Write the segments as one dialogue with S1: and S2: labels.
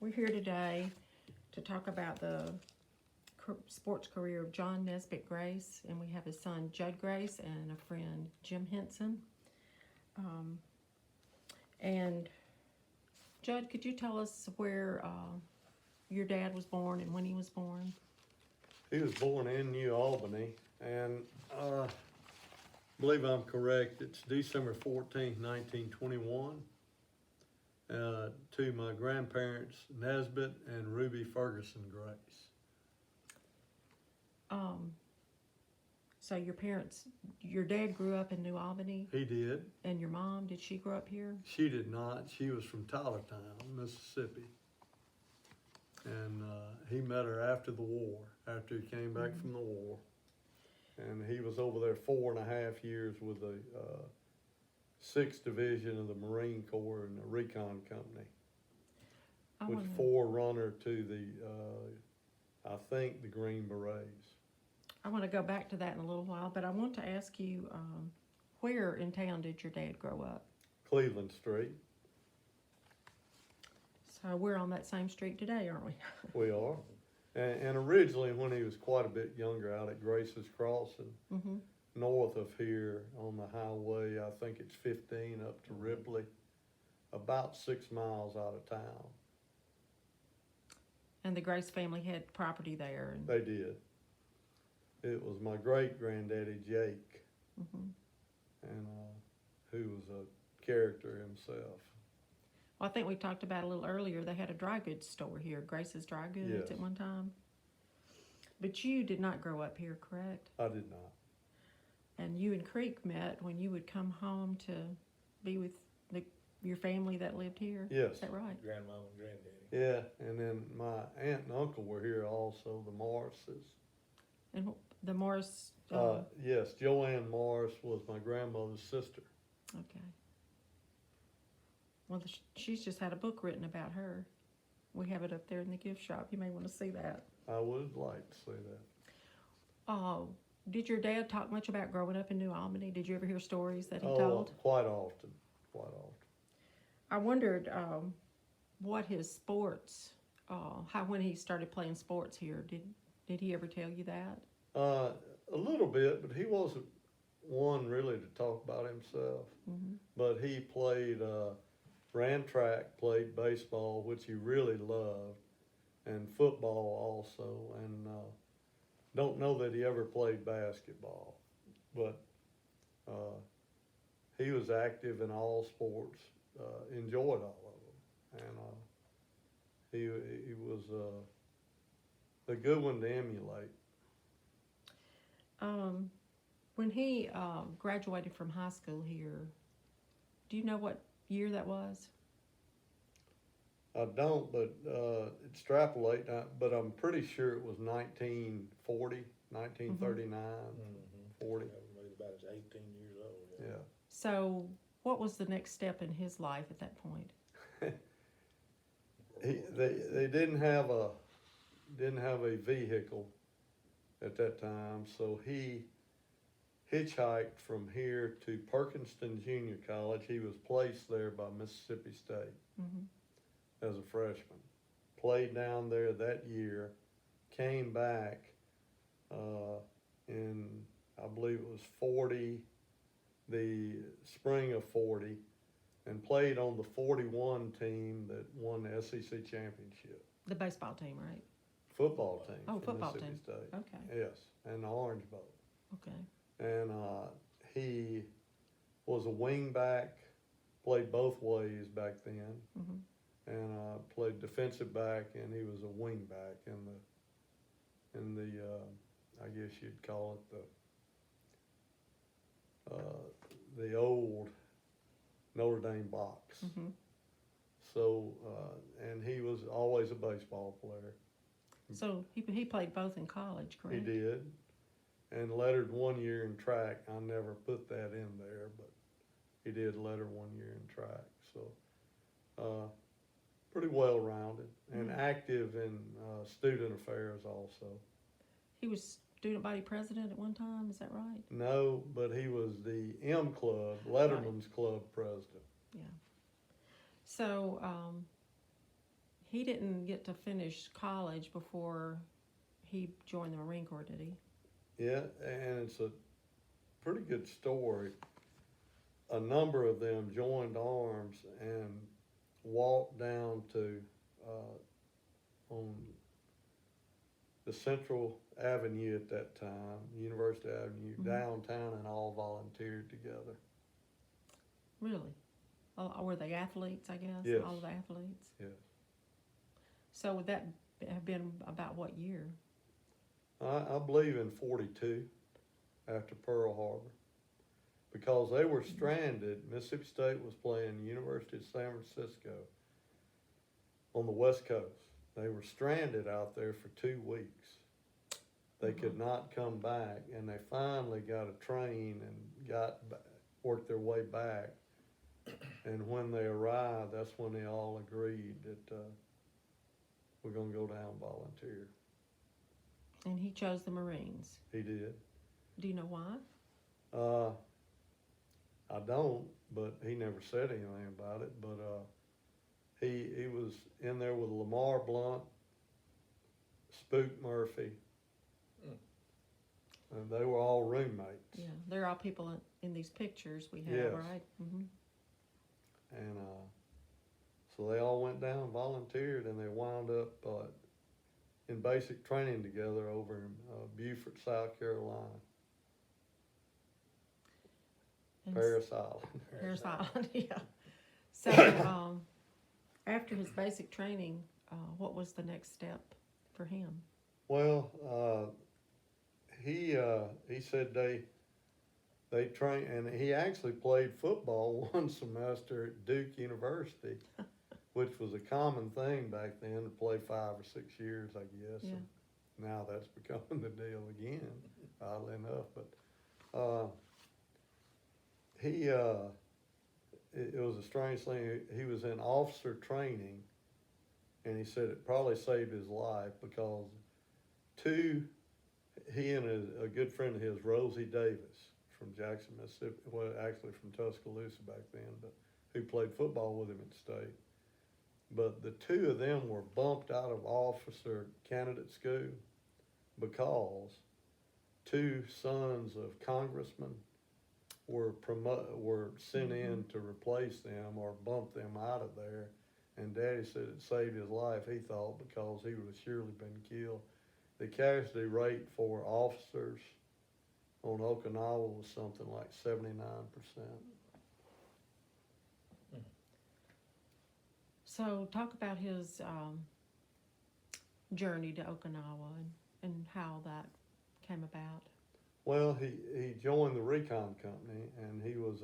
S1: We're here today to talk about the sports career of John Nesbitt Grace, and we have his son Judd Grace and a friend Jim Henson. And Judd, could you tell us where your dad was born and when he was born?
S2: He was born in New Albany, and I believe I'm correct, it's December 14th, 1921, to my grandparents, Nesbitt and Ruby Ferguson Grace.
S1: So your dad grew up in New Albany,
S2: He did.
S1: and your mom, did she grow up here?
S2: She did not. She was from Tylertown, Mississippi. And he met her after the war, after he came back from the war. And he was over there 4.5 years with the 6th Division of the Marine Corps and the Recon Company, which forerunner to the, I think, the Green Berets.
S1: I want to go back to that in a little while, but I want to ask you, where in town did your dad grow up?
S2: Cleveland Street.
S1: So we're on that same street today, aren't we?
S2: We are. And originally, when he was quite a bit younger, out at Grace's Crossing, north of here on the highway, I think it's 15 up to Ripley, about 6 miles out of town.
S1: And the Grace family had property there. And
S2: They did. It was my great-granddaddy, Jake, and who was a character himself.
S1: Well, I think we talked about a little earlier, they had a dry goods store here, Grace's Dry Goods,
S2: Yes.
S1: at one time. But you did not grow up here, correct?
S2: I did not.
S1: And you and Creek met when you would come home to be with your family that lived here?
S2: Yes.
S1: Is that right?
S3: Grandma and granddaddy.
S2: Yeah, and then my aunt and uncle were here also, the Morrises.
S1: And the Morris,
S2: Yes, Joanne Morris was my grandmother's sister.
S1: okay. Well, she's just had a book written about her. We have it up there in the gift shop. You may want to see that.
S2: I would like to see that.
S1: Did your dad talk much about growing up in New Albany? Did you ever hear stories that he
S2: Oh,
S1: told?
S2: quite often, quite often.
S1: I wondered what his sports, when he started playing sports here. Did he ever tell you that?
S2: A little bit, but he wasn't one really to talk about himself. But he played, ran track, played baseball, which he really loved, and football also. And don't know that he ever played basketball, but he was active in all sports, enjoyed all of them, and he was a good one to emulate.
S1: When he graduated from high school here, do you know what year that was?
S2: I don't, but extrapolate, but I'm pretty sure it was 1940, 1939, 40.
S3: Everybody's about 18 years old.
S2: Yeah.
S1: So what was the next step in his life at that point?
S2: They didn't have a vehicle at that time, so he hitchhiked from here to Perkinston Junior College. He was placed there by Mississippi State as a freshman. Played down there that year, came back in, I believe it was 40, the spring of 40, and played on the 41 team that won the SEC championship.
S1: The baseball team, right?
S2: Football team.
S1: Oh,
S2: from
S1: football
S2: Mississippi
S1: team.
S2: State.
S1: Okay.
S2: Yes, and the Orange Bowl.
S1: Okay.
S2: And he was a wing back, played both ways back then, and played defensive back, and he was a wing back in the I guess you'd call it the old Notre Dame box. So and he was always a baseball player.
S1: So he played both in college, correct?
S2: He did, and lettered 1 year in track. I never put that in there, but he did letter 1 year in track. So pretty well rounded and active in student affairs also.
S1: He was student body president at one time, is that right?
S2: No, but he was the M Club, Letterman's Club president.
S1: Yeah. So he didn't get to finish college before he joined the Marine Corps, did he?
S2: Yeah, and it's a pretty good story. A number of them joined arms and walked down to on the Central Avenue at that time, University Avenue,
S1: Mhm.
S2: downtown, and all volunteered together.
S1: Really? Were they athletes, I guess?
S2: Yes.
S1: All of the athletes?
S2: Yes.
S1: So would that have been about what year?
S2: I believe in 42, after Pearl Harbor, because they were stranded. Mississippi State was playing University of San Francisco on the West Coast. They were stranded out there for 2 weeks. They could not come back, and they finally got a train and worked their way back. And when they arrived, that's when they all agreed that we're going to go down and volunteer.
S1: And he chose the Marines.
S2: He did.
S1: Do you know why?
S2: I don't, but he never said anything about it. But he was in there with Lamar Blunt, Spook Murphy, and they were all roommates.
S1: Yeah, they're all people in these pictures we have,
S2: Yes.
S1: right? Mm-hmm.
S2: And so they all went down and volunteered, and they wound up in basic training together over in Beaufort, South Carolina, Parris Island.
S1: Harris Island, yeah. So, after his basic training, what was the next step for him?
S2: Well, he said they trained, and he actually played football one semester at Duke University, which was a common thing back then to play 5 or 6 years, I guess.
S1: Yeah.
S2: And now that's becoming the deal again, oddly enough. But it was a strange thing. He was in officer training, and he said it probably saved his life because he and a good friend of his, Rosie Davis from Jackson, Mississippi, well, actually from Tuscaloosa back then, but who played football with him at state. But the two of them were bumped out of officer candidate school because 2 sons of congressmen were sent in to replace them or bump them out of there. And Daddy said it saved his life, he thought, because he would have surely been killed. The casualty rate for officers on Okinawa was something like 79%.
S1: So, talk about his journey to Okinawa and how that came about.
S2: Well, he joined the recon company, and he was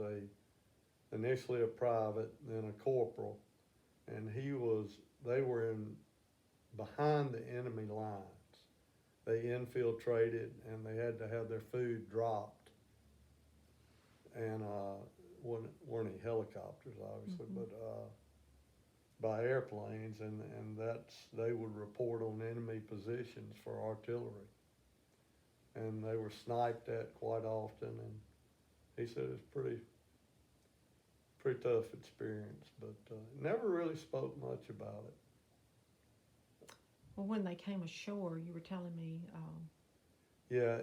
S2: initially a private, then a corporal, and they were behind the enemy lines. They infiltrated, and they had to have their food dropped, and weren't any helicopters, obviously, but by airplanes, and they would report on enemy positions for artillery. And they were sniped at quite often, and he said it was pretty tough experience, but never really spoke much about it.
S1: Well, when they came ashore, you were telling me.
S2: Yeah,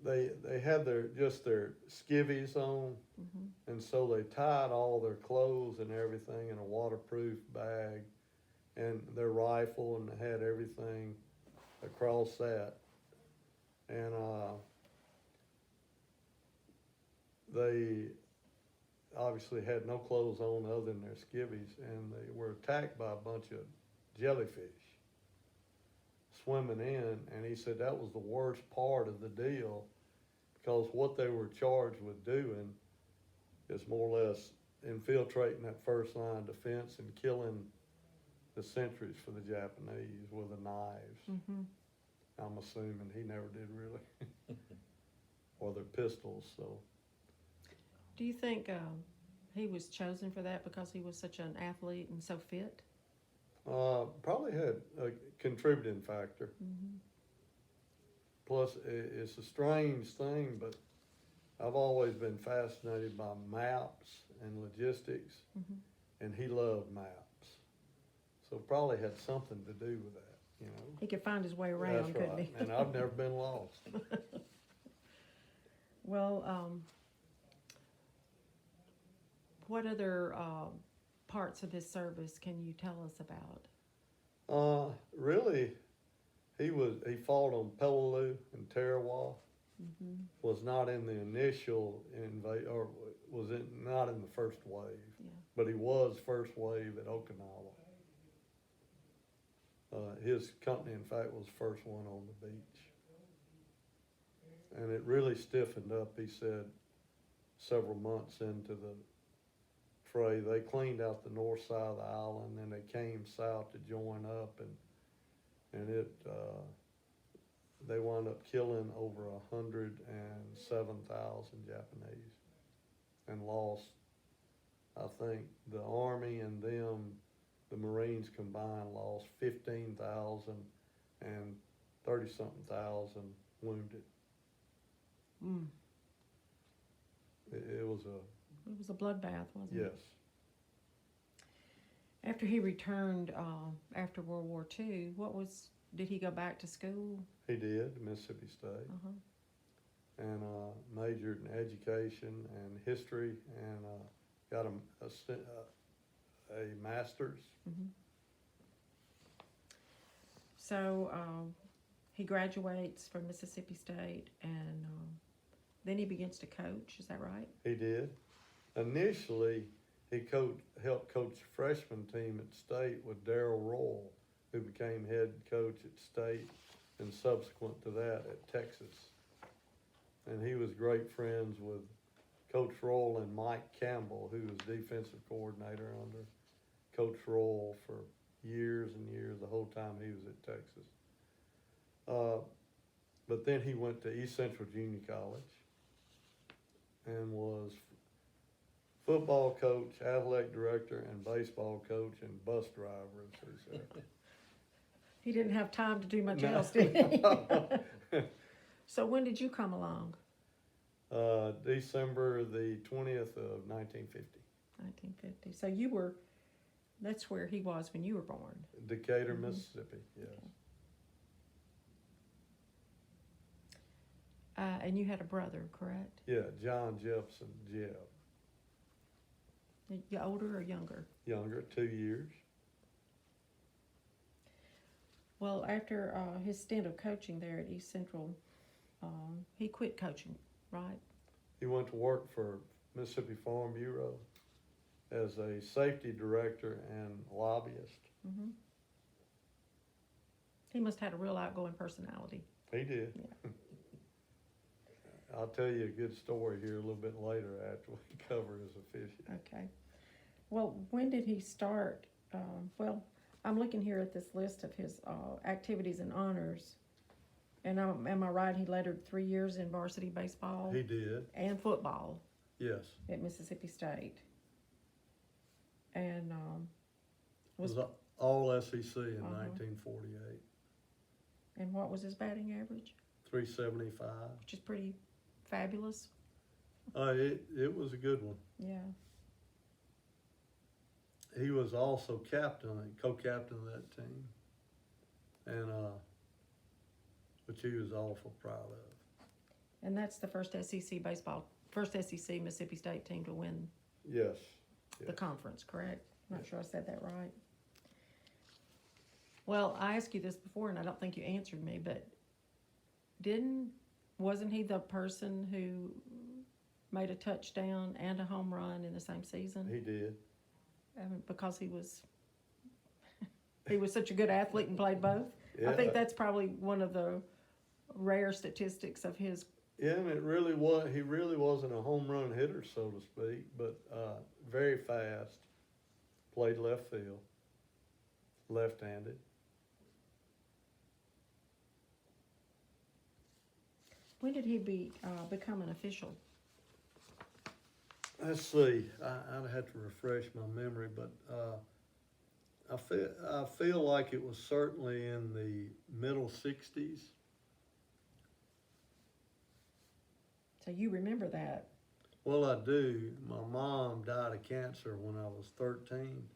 S2: they had their skivvies on, and so they tied all their clothes and everything in a waterproof bag, and their rifle, and they had everything across that. And they obviously had no clothes on other than their skivvies, and they were attacked by a bunch of jellyfish swimming in. And he said that was the worst part of the deal, because what they were charged with doing is more or less infiltrating that first line of defense and killing the sentries for the Japanese with the knives.
S1: Mm-hmm.
S2: I'm assuming he never did really. Or their pistols, so.
S1: Do you think he was chosen for that because he was such an athlete and so fit?
S2: Probably had a contributing factor.
S1: Mm-hmm.
S2: Plus, it's a strange thing, but I've always been fascinated by maps and logistics,
S1: Mm-hmm.
S2: and he loved maps. So probably had something to do with that, you know.
S1: He could find his way around,
S2: That's
S1: couldn't
S2: right.
S1: he?
S2: And I've never been lost.
S1: Well, what other parts of his service can you tell us about?
S2: Really, he fought on Peleliu and Tarawa.
S1: Mm-hmm.
S2: Was not in the initial or not in the first wave,
S1: Yeah.
S2: but he was first wave at Okinawa. His company, in fact, was first one on the beach. And it really stiffened up, he said, several months into the fray. They cleaned out the north side of the island, and they came south to join up, and they wound up killing over 107,000 Japanese, and lost, I think, the Army and them, the Marines combined, lost 15,000 and 30-something thousand wounded.
S1: Mm.
S2: It was
S1: It was a bloodbath, wasn't it?
S2: yes.
S1: After he returned after World War II, did he go back to school?
S2: He did, Mississippi State,
S1: Uh-huh.
S2: and majored in education and history, and got a master's.
S1: Mm-hmm. So he graduates from Mississippi State, and then he begins to coach. Is that right?
S2: He did. Initially, he helped coach the freshman team at State with Darrell Royal, who became head coach at State, and subsequent to that at Texas. And he was great friends with Coach Royal and Mike Campbell, who was defensive coordinator under Coach Royal for years and years, the whole time he was at Texas. But then he went to East Central Junior College and was football coach, athletic director, and baseball coach, and bus driver, as they said.
S1: He didn't have time to do much
S2: No.
S1: else, did he? So when did you come along?
S2: December the 20th of 1950.
S1: 1950. So that's where he was when you were born.
S2: Decatur,
S1: Mhm.
S2: Mississippi, yes.
S1: Okay. And you had a brother, correct?
S2: Yeah, John Jepson, Jeb.
S1: You older or younger?
S2: Younger, 2 years.
S1: Well, after his stint of coaching there at East Central, he quit coaching, right?
S2: He went to work for Mississippi Farm Bureau as a safety director and lobbyist.
S1: Mm-hmm. He must have had a real outgoing personality.
S2: He did.
S1: Yeah.
S2: I'll tell you a good story here a little bit later after we cover his officiate.
S1: Okay. Well, when did he start? Well, I'm looking here at this list of his activities and honors. And am I right? He lettered 3 years in varsity baseball
S2: He did,
S1: and football
S2: yes.
S1: at Mississippi State. And
S2: It was all SEC in
S1: Uh-huh.
S2: 1948.
S1: and what was his batting average?
S2: 375.
S1: Which is pretty fabulous.
S2: It was a good one.
S1: Yeah.
S2: He was also co-captain of that team, and which he was awful proud of.
S1: And that's the first SEC Mississippi State team to win
S2: Yes.
S1: the conference, correct? I'm not sure I said that right. Well, I asked you this before, and I don't think you answered me, but wasn't he the person who made a touchdown and a home run in the same season?
S2: He did.
S1: Because he was such a good athlete and played both.
S2: Yeah.
S1: I think that's probably one of the rare statistics of his.
S2: Yeah, and it really was. He really wasn't a home run hitter, so to speak, but very fast. Played left field, left-handed.
S1: When did he become an official?
S2: Let's see. I'd have to refresh my memory, but I feel like it was certainly in the middle '60s.
S1: So you remember that?
S2: Well, I do. My mom died of cancer when I was 13,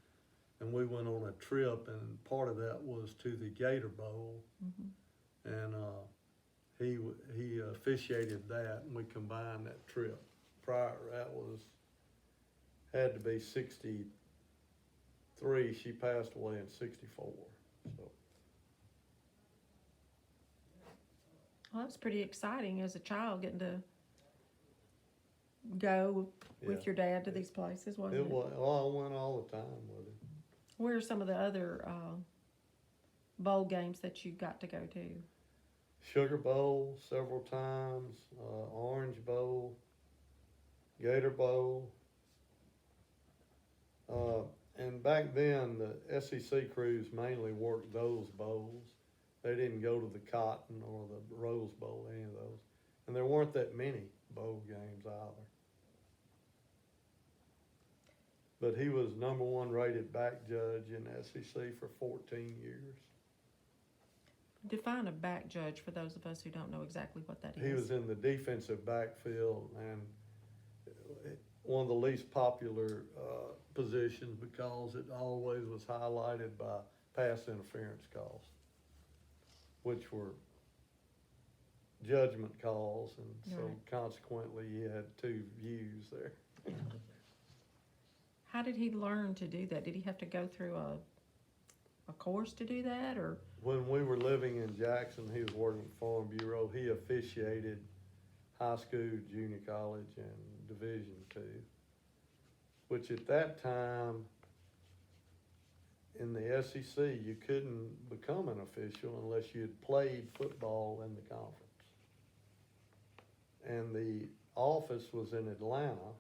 S2: and we went on a trip, and part of that was to the Gator Bowl,
S1: Mhm.
S2: and he officiated that, and we combined that trip. Prior, that had to be 63. She passed away in 64. So
S1: Well, that's pretty exciting as a child getting to go with
S2: yeah,
S1: your dad to these places, wasn't
S2: it
S1: it?
S2: was. Oh, I went all the time with him.
S1: Where are some of the other bowl games that you got to go to?
S2: Sugar Bowl several times, Orange Bowl, Gator Bowl. And back then, the SEC crews mainly worked those bowls. They didn't go to the Cotton or the Rose Bowl, any of those. And there weren't that many bowl games either. But he was #1 rated back judge in the SEC for 14 years.
S1: Define a back judge for those of us who don't know exactly what that is.
S2: He was in the defensive backfield and one of the least popular positions because it always was highlighted by pass interference calls, which were judgment calls, and so
S1: Right.
S2: consequently he had two views there.
S1: How did he learn to do that? Did he have to go through a course to do that, or?
S2: When we were living in Jackson, he was working at Farm Bureau. He officiated high school, junior college, and Division II, which at that time in the SEC, you couldn't become an official unless you had played football in the conference. And the office was in Atlanta,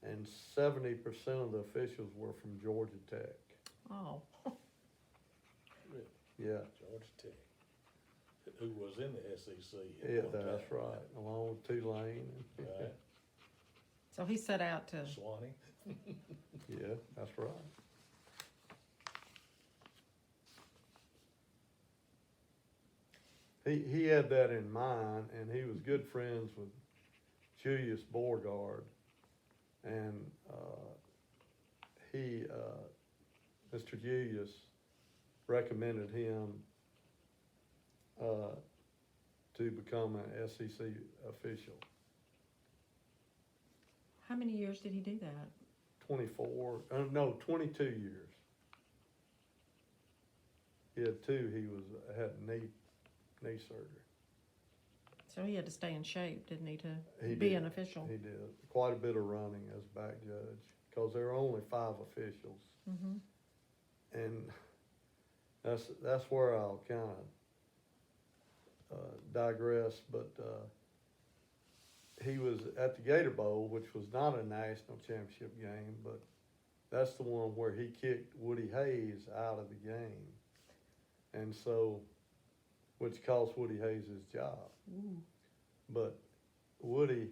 S2: and 70% of the officials were from Georgia Tech.
S1: Oh,
S2: Yeah,
S3: Georgia Tech, who was in the SEC. at
S2: yeah,
S3: one
S2: that's
S3: time.
S2: right, along with Tulane.
S3: Right,
S1: so he set out to.
S3: Swanee.
S2: Yeah, that's right. He had that in mind, and he was good friends with Julius Beauregard, and Mr. Julius recommended him to become an SEC official.
S1: How many years did he do that?
S2: 22 years. He had two, had knee surgery.
S1: So he had to stay in shape, didn't he, to
S2: He
S1: be
S2: did.
S1: an official?
S2: He did, quite a bit of running as back judge, cause there were only 5 officials.
S1: Mm-hmm.
S2: And that's where I'll kinda digress, but he was at the Gator Bowl, which was not a national championship game, but that's the one where he kicked Woody Hayes out of the game. And so, which cost Woody Hayes his job.
S1: Ooh.
S2: But Woody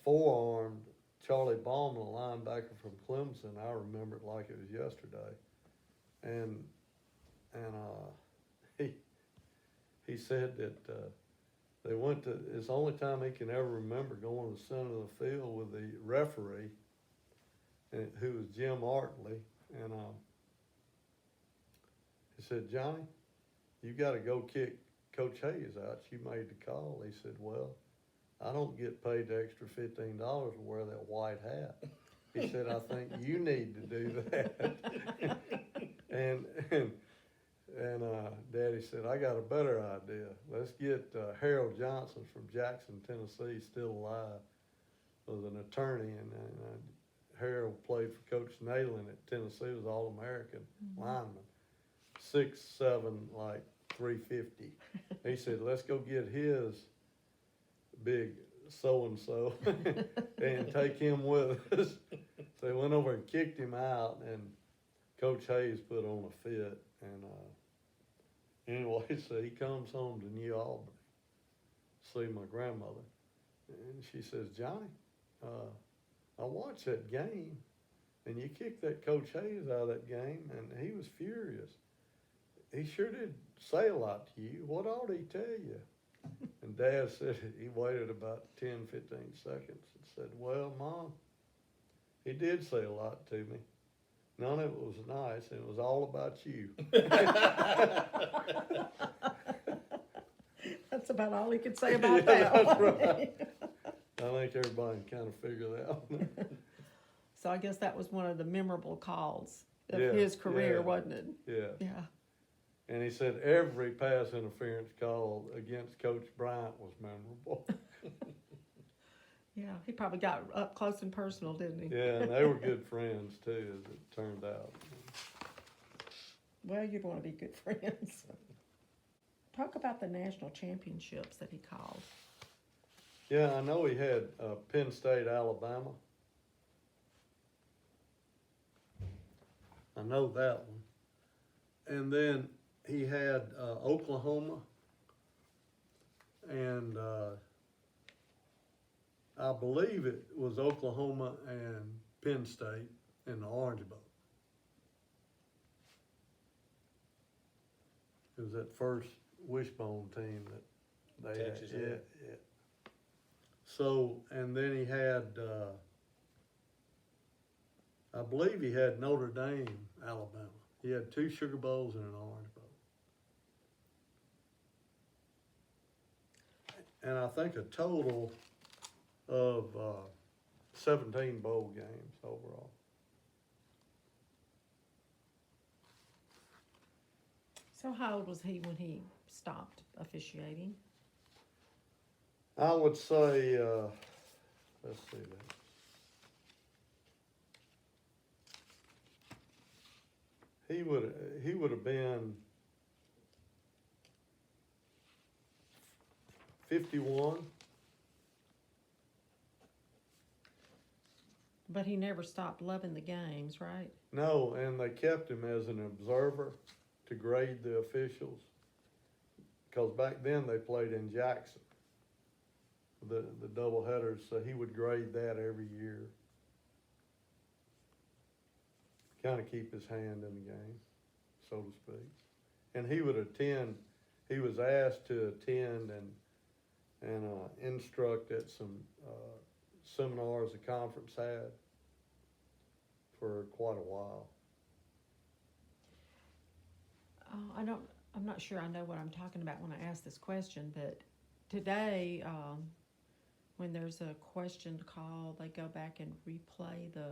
S2: forearmed Charlie Bauman, a linebacker from Clemson. I remember it like it was yesterday. And he said that they went to, it's the only time he can ever remember going to the center of the field with the referee, who was Jim Artley. And he said, "Johnny, you got to go kick Coach Hayes out. You made the call." He said, "Well, I don't get paid the extra $15 to wear that white hat." He said, "I think you need to do that." and Daddy said, "I got a better idea. Let's get Harold Johnson from Jackson, Tennessee, still alive, was an attorney, and Harold played for Coach Nayland at Tennessee, was All-American lineman, 6'7", like 350. He said, "Let's go get his big so-and-so and take him with us." So they went over and kicked him out, and Coach Hayes put on a fit. And anyway, so he comes home to New Albany, see my grandmother, and she says, "Johnny, I watched that game, and you kicked that Coach Hayes out of that game, and he was furious. He sure did say a lot to you. What all did he tell you?" And Dad said he waited about 10, 15 seconds and said, "Well, Mom, He did say a lot to me. None of it was nice, and it was all about you.
S1: That's about all he could say about
S2: Yeah,
S1: that.
S2: that's right. I think everybody can kind of figure that out.
S1: So I guess that was one of the memorable calls of
S2: Yeah,
S1: his career,
S2: yeah.
S1: wasn't it?
S2: Yeah.
S1: Yeah.
S2: And he said every pass interference call against Coach Bryant was memorable.
S1: Yeah, he probably got up close and personal, didn't he?
S2: Yeah, and they were good friends too, as it turned out.
S1: Well, you'd want to be good friends. Talk about the national championships that he called.
S2: Yeah, I know he had Penn State, Alabama. I know that one. And then he had Oklahoma and I believe it was Oklahoma and Penn State in the Orange Bowl. It was that first Wishbone team that they
S3: Texas,
S2: had.
S3: yeah.
S2: Yeah. So, and then he had, I believe he had Notre Dame, Alabama. He had 2 Sugar Bowls and an Orange Bowl. And I think a total of 17 bowl games overall.
S1: So how old was he when he stopped officiating?
S2: I would say, let's see that. He would have been 51.
S1: But he never stopped loving the games, right?
S2: No, and they kept him as an observer to grade the officials. Because back then they played in Jackson, the double headers, so he would grade that every year. Kind of keep his hand in the game, so to speak. And he would attend, he was asked to attend and instruct at some seminars the conference had for quite a while.
S1: I'm not sure I know what I'm talking about when I ask this question, but today, when there's a question call, they go back and replay the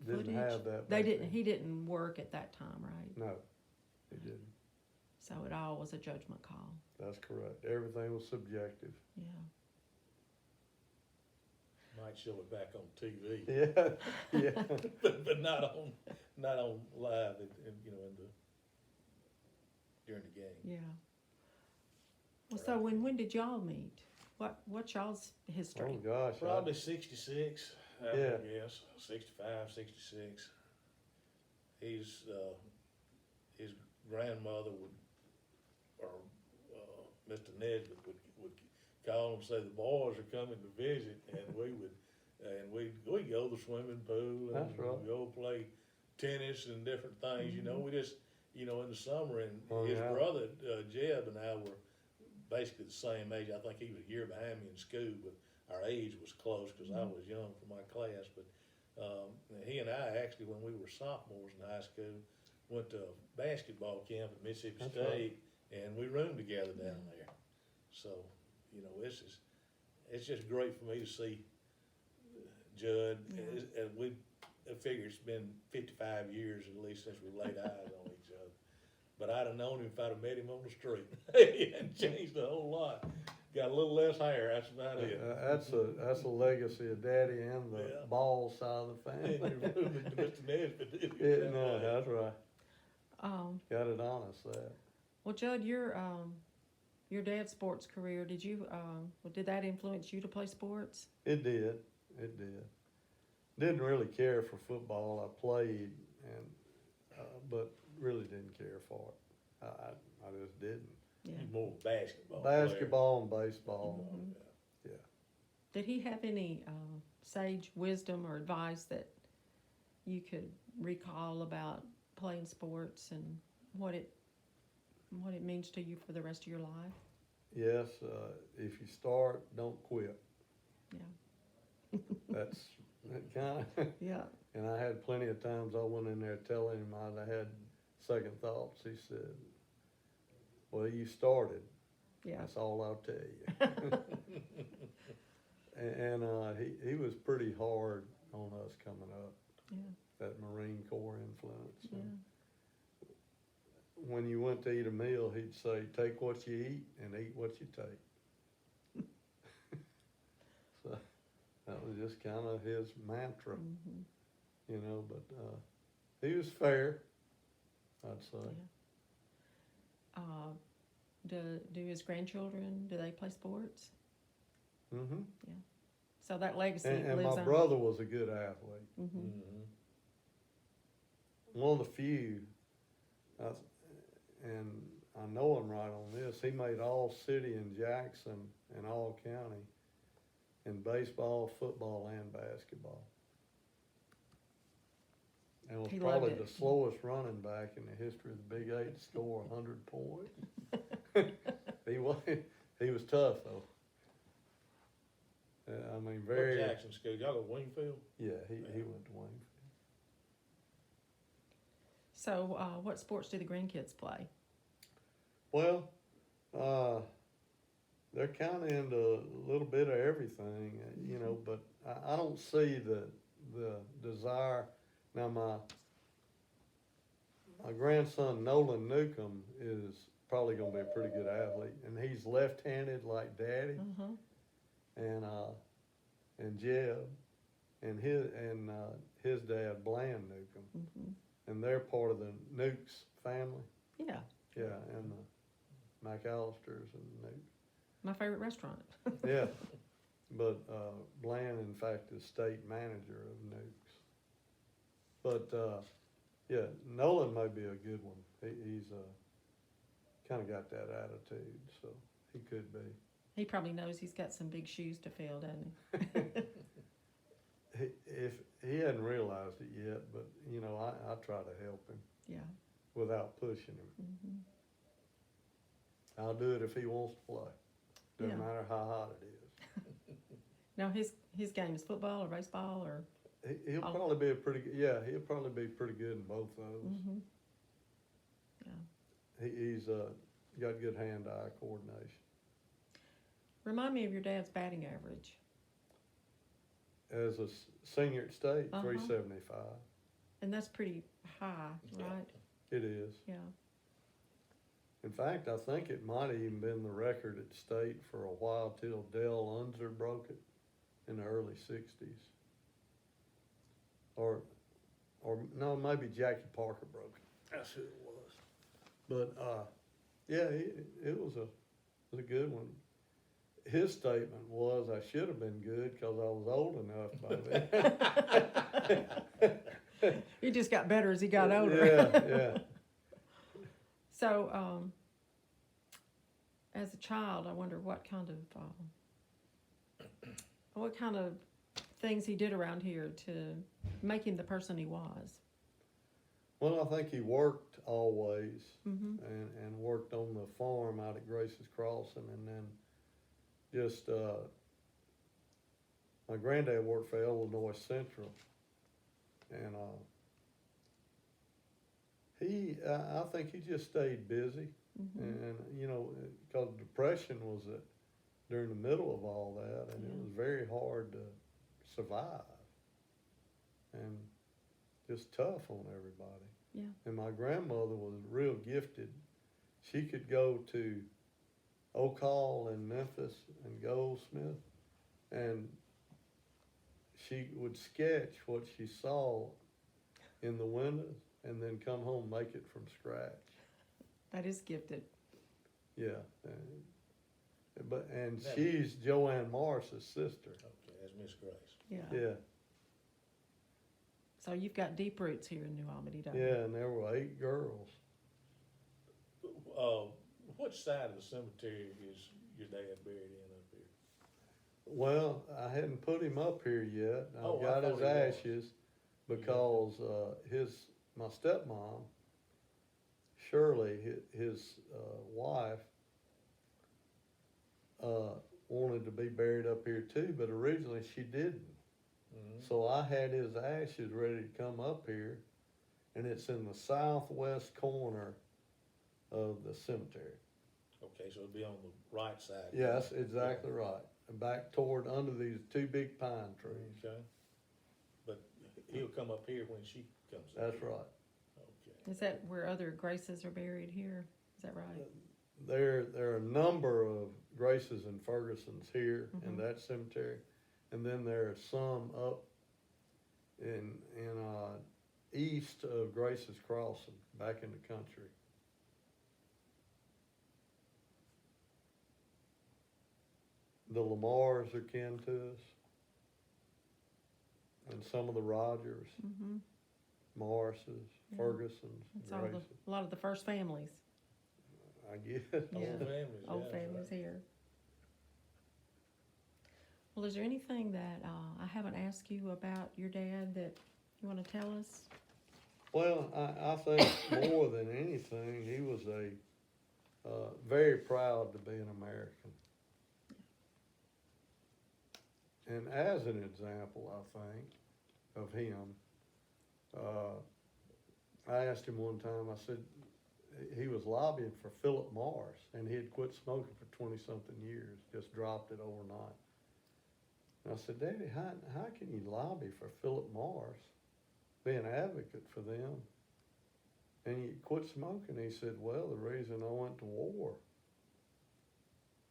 S2: Didn't
S1: footage.
S2: have that.
S1: They
S2: back
S1: didn't.
S2: then.
S1: He didn't work at that time, right?
S2: No, he didn't.
S1: So it all was a judgment call.
S2: That's correct. Everything was subjective.
S1: Yeah.
S3: Might show it back on TV,
S2: Yeah, yeah.
S3: but not on live, during the game.
S1: Yeah. Well, so when did y'all meet? What's y'all's
S2: Oh
S1: history?
S2: gosh.
S3: Probably 66, I
S2: Yeah.
S3: would guess, 65, 66. His grandmother or Mr. Nesbitt would call and say the boys are coming to visit, and we'd go to the swimming pool and
S2: That's right.
S3: we'd go play tennis and different things. We just in the summer, and
S2: Oh,
S3: his
S2: yeah.
S3: brother Jeb and I were basically the same age. I think he was a year behind me in school, but our age was close because I was young for my class. But he and I actually, when we were sophomores in high school, went to a basketball camp at Mississippi
S2: That's
S3: State, and we roomed together down there. So, it's just great for me to see Judd, and I figure it's been 55 years at least since we laid eyes on each other. But I'd have known him if I'd have met him on the street. He hadn't changed a whole lot. Got a little less hair, that's about it.
S2: That's a legacy of Daddy and the
S3: Yeah.
S2: ball side of the
S3: And
S2: family.
S3: you're rooming to Mr. Nesbitt, did he?
S2: Yeah, no, that's right.
S1: Well,
S2: Got it honest, that.
S1: Judd, your dad's sports career, did that influence you to play sports?
S2: It did. It did. Didn't really care for football. I played, but really didn't care for it. I just didn't.
S1: Yeah.
S3: He's more of a basketball player.
S2: Basketball and baseball.
S1: Mhm.
S2: Yeah.
S1: Did he have any sage wisdom or advice that you could recall about playing sports and what it means to you for the rest of your life?
S2: Yes, if you start, don't quit.
S1: Yeah.
S2: That's kind of.
S1: Yeah.
S2: And I had plenty of times I went in there telling him I had second thoughts. He said, well, you started.
S1: Yeah.
S2: That's all I'll tell you. And he was pretty hard on us coming up,
S1: Yeah.
S2: that Marine Corps influence.
S1: Yeah.
S2: And when you went to eat a meal, he'd say, take what you eat and eat what you take. So that was just kind of his mantra,
S1: Mhm.
S2: you know, but he was fair, I'd say.
S1: Yeah. Do his grandchildren, do they play sports?
S2: Hmm.
S1: So that legacy
S2: And
S1: lives
S2: my
S1: on.
S2: brother was a good athlete.
S1: Mm-hmm.
S3: Mhm.
S2: One of the few, and I know him right on this, he made all city in Jackson and all county in baseball, football, and basketball. And was
S1: He loved
S2: probably
S1: it.
S2: the slowest running back in the history of the Big Eight to score 100 points. He was tough though. I mean,
S3: What
S2: very.
S3: Jackson School, y'all go to Wingfield?
S2: Yeah, he went to Wayne.
S1: So, what sports do the grandkids play?
S2: Well, they're kind of into a little bit of everything, you know, but I don't see the desire. Now, my grandson Nolan Newcomb is probably going to be a pretty good athlete, and he's left-handed like Daddy,
S1: Uh-huh.
S2: and Jeb, and his dad Bland Newcomb,
S1: Mm-hmm.
S2: and they're part of the Nukes family.
S1: Yeah,
S2: Yeah, and the McAllisters and Nukes.
S1: my favorite restaurant.
S2: Yeah, but Bland, in fact, is state manager of Nukes. But yeah, Nolan may be a good one. He's kind of got that attitude, so he could be.
S1: He probably knows he's got some big shoes to fill, doesn't he?
S2: If he hadn't realized it yet, but you know, I try to help him
S1: Yeah.
S2: without pushing him.
S1: Mm-hmm.
S2: I'll do it if he wants to play. Doesn't
S1: Yeah.
S2: matter how hot it is.
S1: Now his game is football or baseball or.
S2: He'll
S1: Oh.
S2: probably be he'll probably be pretty good in both those.
S1: Mm-hmm. Yeah.
S2: He's got good hand-eye coordination.
S1: Remind me of your dad's batting average.
S2: As a senior at state,
S1: Uh-huh.
S2: 375.
S1: And that's pretty high,
S3: Yeah.
S1: right?
S2: It is.
S1: Yeah.
S2: In fact, I think it might have even been the record at state for a while till Dale Unser broke it in the early 60s. Or no, maybe Jackie Parker broke it. That's who it was. But yeah, it was a good one. His statement was, I should have been good because I was old enough by then.
S1: He just got better as he got older.
S2: Yeah.
S1: So, as a child, I wonder what kind of things he did around here to make him the person he was.
S2: Well, I think he worked always,
S1: Mm-hmm.
S2: and worked on the farm out at Grace's Crossing, and then just my granddad worked for Illinois Central, and I think he just stayed busy,
S1: Mm-hmm.
S2: and you know, because depression was during the middle of all that, and it
S1: Yeah.
S2: was very hard to survive, and just tough on everybody.
S1: Yeah.
S2: And my grandmother was real gifted. She could go to Oak Hall in Memphis and Goldsmith, and she would sketch what she saw in the windows and then come home and make it from scratch.
S1: That is gifted.
S2: Yeah. And
S3: That-
S2: she's Joanne Morris's sister.
S3: Okay, that's Miss Grace.
S1: Yeah.
S2: Yeah.
S1: So you've got deep roots here in New Albany, don't you?
S2: Yeah, and there were 8 girls.
S3: Which side of the cemetery is your dad buried in up here?
S2: Well, I hadn't put him up here yet. I
S3: Oh, I
S2: got
S3: thought
S2: his
S3: he was.
S2: ashes because my stepmom, Shirley, his wife, wanted to be buried up here too, but originally she didn't. So I had his ashes ready to come up here, and it's in the southwest corner of the cemetery.
S3: Okay, so it'd be on the right side.
S2: Yes, exactly right. And back toward under these two big pine trees.
S3: Okay, but he'll come up here when she comes up.
S2: That's
S3: here.
S2: right.
S3: Okay.
S1: Is that where other Graces are buried here? Is that right?
S2: There are a number of Graces and Fergusons here in
S1: Mhm.
S2: that cemetery, and then there are some up in east of Grace's Crossing, back in the country. The Lamars are kin to us, and some of the Rogers,
S1: Mm-hmm.
S2: Morrises,
S1: Yeah.
S2: Fergusons,
S1: It's all the,
S2: Graces.
S1: a lot of the first families,
S2: I guess.
S1: Yeah.
S3: Old families, yeah.
S1: old
S3: that's
S1: families
S3: right.
S1: here. Well, is there anything that, I haven't asked you about your dad that you wanna tell us?
S2: Well, I think more than anything, he was very proud to be an American. And as an example, I think, of him, I asked him one time, I said, he was lobbying for Philip Morris, and he had quit smoking for 20-something years, just dropped it overnight. And I said, Daddy, how can you lobby for Philip Morris, be an advocate for them, and you quit smoking? He said, well, the reason I went to war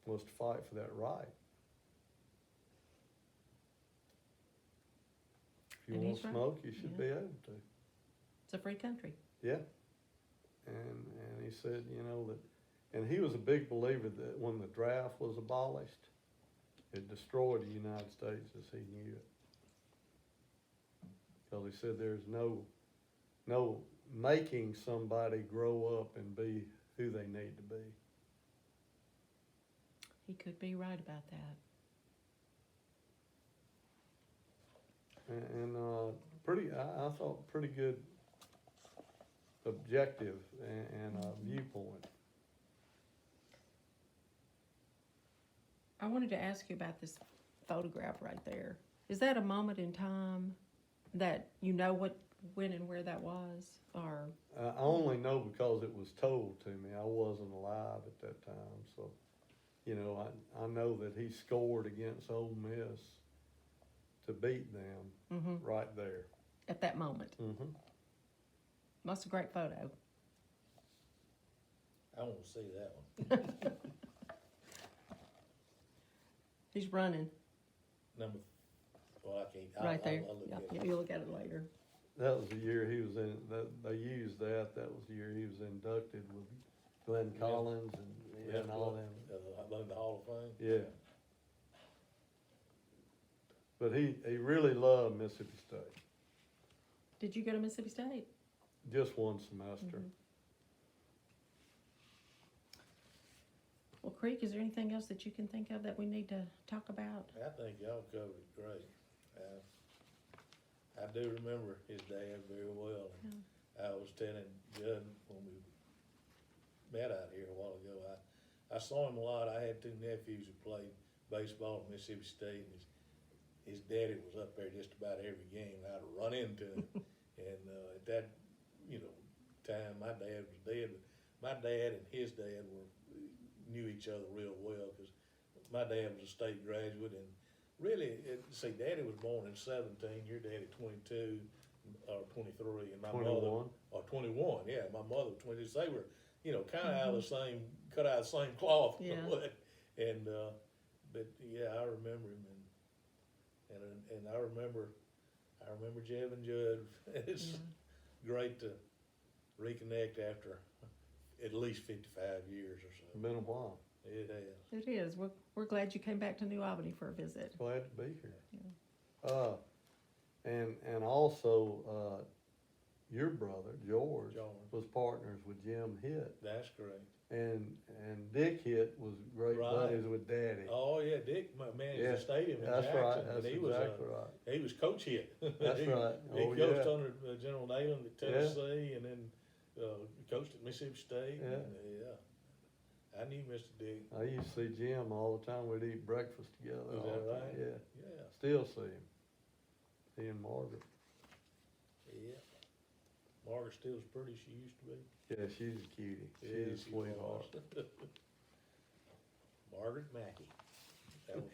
S2: was to fight for that right. If you
S1: And
S2: want
S1: he's
S2: to
S1: right.
S2: smoke, you should
S1: Yeah.
S2: be able to.
S1: It's a free country.
S2: Yeah. And he said, you know, that, and he was a big believer that when the draft was abolished, it destroyed the United States as he knew it. Because he said there's no making somebody grow up and be who they need to be.
S1: He could be right about that.
S2: And I thought pretty good objective and viewpoint.
S1: I wanted to ask you about this photograph right there. Is that a moment in time that you know when and where that was? Or,
S2: I only know because it was told to me. I wasn't alive at that time, so, you know, I know that he scored against Ole Miss to beat them
S1: mm-hmm,
S2: right there.
S1: at that moment?
S2: Mm-hmm.
S1: That's a great photo.
S3: I want to see that one.
S1: He's running
S3: Number, well, I can't.
S1: right there.
S3: I'll look
S1: Yeah,
S3: at it.
S1: yeah, you'll look at it later.
S2: That was the year he was in, they used that was the year he was inducted with Glenn
S3: Yeah.
S2: Collins
S3: Yeah,
S2: and all them.
S3: In the Hall of Fame?
S2: Yeah. But he really loved Mississippi State,
S1: Did you go to Mississippi State?
S2: just one semester.
S1: Mhm. Well, Creek, is there anything else that you can think of that we need to talk about?
S3: I think y'all covered it great. I do remember his dad very well. And I was telling Judd when we met out here a while ago, I saw him a lot. I had two nephews who played baseball at Mississippi State, and his daddy was up there just about every game, and I'd run into him. And at that, time, my dad was dead, but my dad and his dad knew each other real well, because my dad was a state graduate, and really, Daddy was born in 17, your daddy 22 or 23, and my
S2: 21.
S3: mother, or 21, yeah, my mother was 22. So they were, kind of out of the same, cut out of the same cloth.
S1: Yeah.
S3: And but yeah, I remember him, and I remember Jeff and Judd. It's great to reconnect after at least 55 years or so.
S2: Been a while.
S3: It has.
S1: It is. We're glad you came back to New Albany for a visit.
S2: Glad to be here. And also, your brother, George, was partners with Jim Hitt.
S3: That's great.
S2: And Dick Hitt was great
S3: Right.
S2: buddies with Daddy.
S3: Oh yeah, Dick managed
S2: Yeah,
S3: the stadium in
S2: That's
S3: Jackson,
S2: right, that's
S3: and he
S2: exactly
S3: was
S2: right.
S3: he was Coach Hitt.
S2: That's
S3: he,
S2: right.
S3: He
S2: Oh,
S3: coached
S2: yeah.
S3: under General Neyland at Tennessee, and then coached at Mississippi State.
S2: Yeah.
S3: And, I knew Mr. Dick.
S2: I used to see Jim all the time. We'd eat breakfast together.
S3: Is
S2: all
S3: that
S2: the time.
S3: right?
S2: Yeah,
S3: Yeah.
S2: still see him. He and Margaret.
S3: Yeah. Margaret still as pretty as she used to be.
S2: Yeah, she's a cutie.
S3: Yeah,
S2: She's a
S3: she
S2: sweetheart.
S3: was. Margaret Mackey, that was